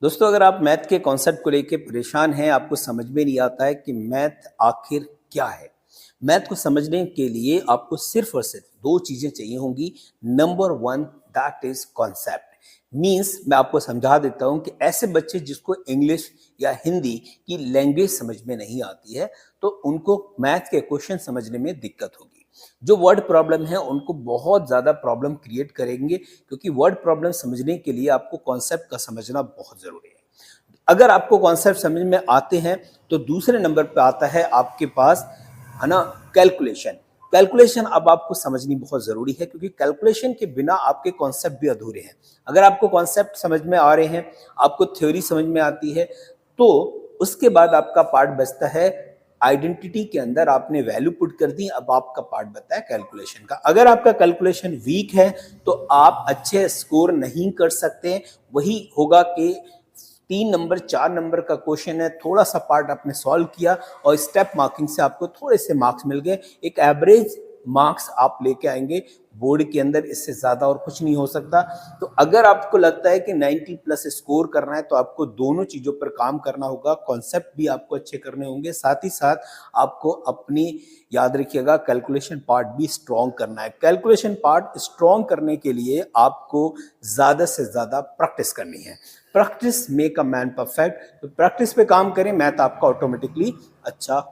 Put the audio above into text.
दोस्तों, अगर आप मैथ के कॉन्सेप्ट को लेके परेशान हैं, आपको समझ में नहीं आता है कि मैथ आखिर क्या है? मैथ को समझने के लिए आपको सिर्फ़ और सिर्फ़ 2 चीज़ें चाहिए होंगी। Number 1 that is concept. Means मैं आपको समझा देता हूँ कि ऐसे बच्चे जिसको इंग्लिश या हिंदी की लैंग्वेज समझ में नहीं आती है, तो उनको मैथ के क्वेश्चन समझने में दिक्कत होगी। जो वर्ड प्रॉब्लम है, उनको बहुत ज़्यादा प्रॉब्लम क्रिएट करेंगे क्योंकि वर्ड प्रॉब्लम समझने के लिए आपको कॉन्सेप्ट का समझना बहुत ज़रूरी है। अगर आपको कॉन्सेप्ट समझ में आते हैं तो दूसरे नंबर पे आता है आपके पास, है ना, कैलकुलेशन। कैलकुलेशन अब आपको समझनी बहुत ज़रूरी है क्योंकि कैलकुलेशन के बिना आपके कॉन्सेप्ट भी अधूरे हैं। अगर आपको कॉन्सेप्ट समझ में आ रहे हैं, आपको थ्योरी समझ में आती है, तो उसके बाद आपका पार्ट बचता है आइडेंटिटी के अंदर आपने वैल्यू पुट कर दी, अब आपका पार्ट बता है कैलकुलेशन का। अगर आपका कैलकुलेशन वीक है तो आप अच्छे स्कोर नहीं कर सकते। वही होगा कि 3 नंबर 4 नंबर का क्वेश्चन है, थोड़ा सा पार्ट आपने सॉल्व किया और स्टेप मार्किंग से आपको थोड़े से मार्क्स मिल गए, एक एवरेज मार्क्स आप लेके आएंगे बोर्ड के अंदर। इससे ज्यादा और कुछ नहीं हो सकता। तो अगर आपको लगता है कि 90 प्लस स्कोर करना है तो आपको दोनों चीजों पर काम करना होगा। कॉन्सेप्ट भी आपको अच्छे करने होंगे, साथ ही साथ आपको अपनी, याद रखिएगा, कैलकुलेशन पार्ट भी स्ट्रॉन्ग करना है। कैलकुलेशन पार्ट स्ट्रॉन्ग करने के लिए आपको ज्यादा से ज्यादा प्रैक्टिस करनी है। Practice make a man perfect. तो प्रैक्टिस पे काम करें, मैथ आपका ऑटोमेटिकली अच्छा